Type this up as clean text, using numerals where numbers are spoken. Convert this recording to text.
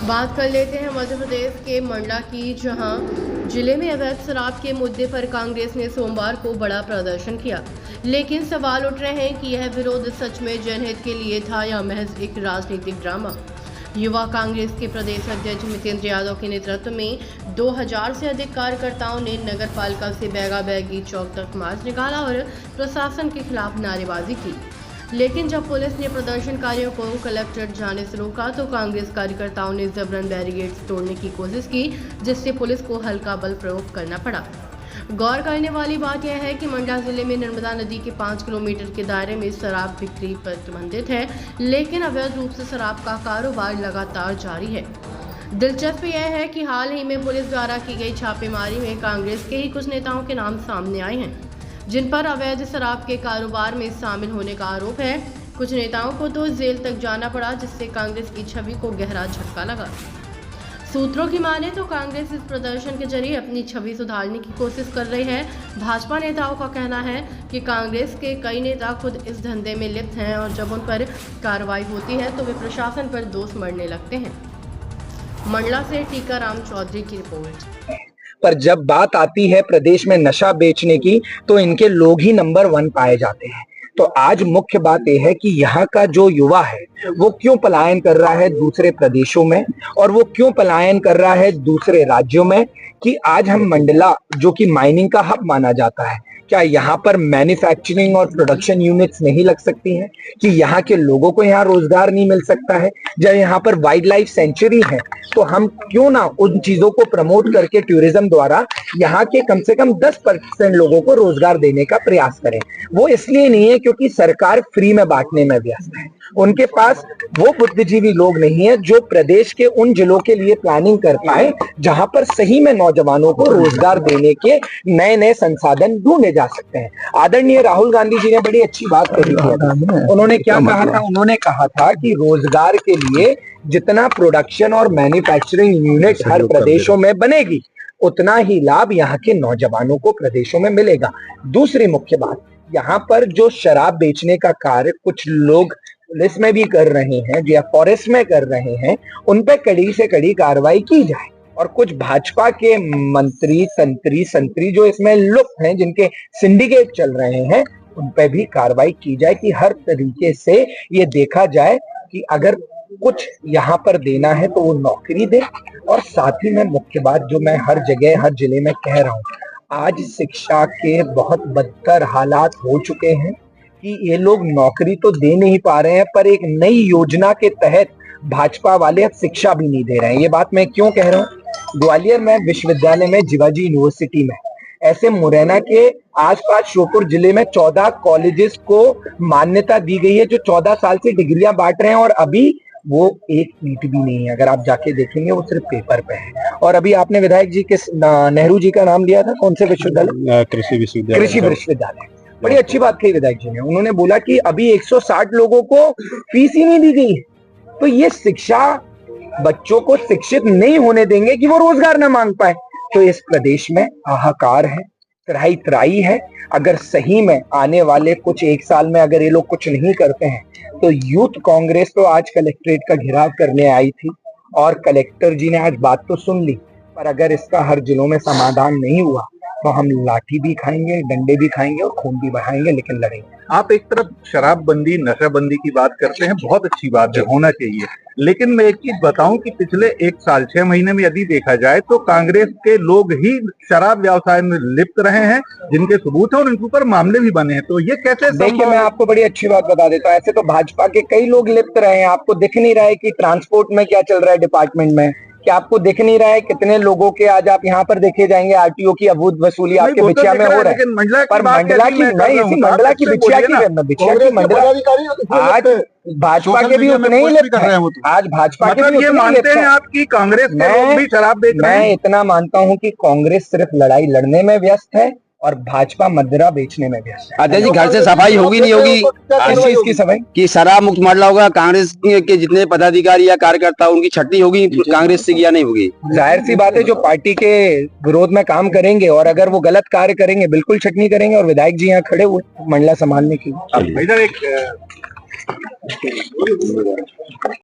बात कर लेते हैं मध्य प्रदेश के मंडला की, जहां जिले में अवैध शराब के मुद्दे पर कांग्रेस ने सोमवार को बड़ा प्रदर्शन किया। लेकिन सवाल उठ रहे हैं कि यह विरोध सच में जनहित के लिए था या महज एक राजनीतिक ड्रामा। युवा कांग्रेस के प्रदेश अध्यक्ष मितेंद्र यादव के नेतृत्व में 2000 से अधिक कार्यकर्ताओं ने नगर पालिका से बैगा बैगी चौक तक मार्च निकाला और प्रशासन के खिलाफ नारेबाजी की। लेकिन जब पुलिस ने प्रदर्शनकारियों को कलेक्ट्रेट जाने से रोका तो कांग्रेस कार्यकर्ताओं ने जबरन बैरिकेड्स तोड़ने की कोशिश की, जिससे पुलिस को हल्का बल प्रयोग करना पड़ा। गौर करने वाली बात यह है कि मंडला जिले में नर्मदा नदी के 5 किलोमीटर के दायरे में शराब बिक्री प्रतिबंधित है, लेकिन अवैध रूप से शराब का कारोबार लगातार जारी है। दिलचस्प यह है कि हाल ही में पुलिस द्वारा की गई छापेमारी में कांग्रेस के ही कुछ नेताओं के नाम सामने आए हैं, जिन पर अवैध शराब के कारोबार में शामिल होने का आरोप है। कुछ नेताओं को तो जेल तक जाना पड़ा, जिससे कांग्रेस की छवि को गहरा झटका लगा। सूत्रों की माने तो कांग्रेस इस प्रदर्शन के जरिए अपनी छवि सुधारने की कोशिश कर रही है। भाजपा नेताओं का कहना है कि कांग्रेस के कई नेता खुद इस धंधे में लिप्त हैं और जब उन पर कार्रवाई होती है तो वे प्रशासन पर दोष मढ़ने लगते हैं। मंडला से टीकाराम चौधरी की रिपोर्ट। पर जब बात आती है प्रदेश में नशा बेचने की तो इनके लोग ही नंबर 1 पाए जाते हैं। तो आज मुख्य बात यह है कि यहाँ का जो युवा है वो क्यों पलायन कर रहा है दूसरे प्रदेशों में, और वो क्यों पलायन कर रहा है दूसरे राज्यों में। कि आज हम मंडला, जो कि माइनिंग का हब माना जाता है, क्या यहाँ पर मैन्युफैक्चरिंग और प्रोडक्शन यूनिट्स नहीं लग सकती हैं? कि यहाँ के लोगों को यहाँ रोजगार नहीं मिल सकता है? जब यहाँ पर वाइल्ड लाइफ सेंचुरी है तो हम क्यों ना उन चीजों को प्रमोट करके टूरिज्म द्वारा यहाँ के कम से कम 10% लोगों को रोजगार देने का प्रयास करें। वो इसलिए नहीं है क्योंकि सरकार फ्री में बांटने में व्यस्त है, उनके पास वो बुद्धिजीवी लोग नहीं है जो प्रदेश के उन जिलों के लिए प्लानिंग कर पाए जहां पर सही में नौजवानों को रोजगार देने के नए नए संसाधन ढूंढे जा सकते हैं। आदरणीय राहुल गांधी जी ने बड़ी अच्छी बात कही थी। उन्होंने क्या कहा था? उन्होंने कहा था कि रोजगार के लिए जितना प्रोडक्शन और मैन्युफैक्चरिंग यूनिट हर प्रदेशों में बनेगी उतना ही लाभ यहाँ के नौजवानों को प्रदेशों में मिलेगा। दूसरी मुख्य बात, यहाँ पर जो शराब बेचने का कार्य कुछ लोग पुलिस में भी कर रहे हैं या फॉरेस्ट में कर रहे हैं, उन पे कड़ी से कड़ी कार्रवाई की जाए। और कुछ भाजपा के मंत्री संतरी जो इसमें लुप्त हैं, जिनके सिंडिकेट चल रहे हैं, उन पे भी कार्रवाई की जाए। कि हर तरीके से ये देखा जाए कि अगर कुछ यहाँ पर देना है तो वो नौकरी दे। और साथ ही में मुख्य बात जो मैं हर जगह हर जिले में कह रहा हूँ, आज शिक्षा के बहुत बदतर हालात हो चुके हैं कि ये लोग नौकरी तो दे नहीं पा रहे हैं, पर एक नई योजना के तहत भाजपा वाले शिक्षा भी नहीं दे रहे हैं। ये बात मैं क्यों कह रहा हूँ? ग्वालियर में विश्वविद्यालय में जिवाजी यूनिवर्सिटी में ऐसे मुरैना के आसपास श्योपुर जिले में 14 कॉलेजेस को मान्यता दी गई है जो 14 साल से डिग्रियां बांट रहे हैं, और अभी वो एक सीट भी नहीं है। अगर आप जाके देखेंगे वो सिर्फ पेपर पे है। और अभी आपने विधायक जी के नेहरू जी का नाम लिया था, कौन से विश्वविद्यालय? कृषि विश्वविद्यालय। बड़ी अच्छी बात कही विधायक जी ने। उन्होंने बोला कि अभी 160 लोगों को फीस ही नहीं दी गई। तो ये शिक्षा बच्चों को शिक्षित नहीं होने देंगे कि वो रोजगार ना मांग पाए। तो इस प्रदेश में हाहाकार है, त्राही है। अगर सही में आने वाले कुछ 1 साल में अगर ये लोग कुछ नहीं करते हैं तो यूथ कांग्रेस तो आज कलेक्ट्रेट का घेराव करने आई थी और कलेक्टर जी ने आज बात तो सुन ली, पर अगर इसका हर जिलों में समाधान नहीं हुआ तो हम लाठी भी खाएंगे, डंडे भी खाएंगे और खून भी बहाएंगे, लेकिन लड़ेंगे। आप एक तरफ शराबबंदी, नशाबंदी की बात करते हैं, बहुत अच्छी बात है, होना चाहिए। लेकिन मैं एक चीज बताऊं कि पिछले 1 साल 6 महीने में यदि देखा जाए तो कांग्रेस के लोग ही शराब व्यवसाय में लिप्त रहे हैं, जिनके सबूत है और इनके ऊपर मामले भी बने हैं। तो ये कैसे? देखिए, मैं आपको बड़ी अच्छी बात बता देता हूँ। ऐसे तो भाजपा के कई लोग लिप्त रहे हैं। आपको दिख नहीं रहा है कि ट्रांसपोर्ट में क्या चल रहा है डिपार्टमेंट में? क्या आपको दिख नहीं रहा है कितने लोगों के आज आप यहाँ पर देखे जाएंगे आरटीओ की अबूझ वसूली आपके बिछिया में हो रहा है? पर मंडला की नहीं, इसी मंडला की बिछिया की मंडला आज भाजपा के भी उतने ही लिप्त हैं। आज भाजपा के भी ये मानते हैं आप कि कांग्रेस के लोग भी शराब बेच रहे हैं? मैं इतना मानता हूँ कि कांग्रेस सिर्फ लड़ाई लड़ने में व्यस्त है और भाजपा मदिरा बेचने में व्यस्त है। अध्यक्ष जी, घर से सफाई होगी नहीं होगी? किस चीज की सफाई? कि शराब मुक्त मंडला होगा, कांग्रेस के जितने पदाधिकारी या कार्यकर्ता उनकी छटनी होगी कांग्रेस से, या नहीं होगी? जाहिर सी बात है, जो पार्टी के विरोध में काम करेंगे और अगर वो गलत कार्य करेंगे बिल्कुल छटनी करेंगे। और विधायक जी यहाँ खड़े हुए मंडला संभालने की।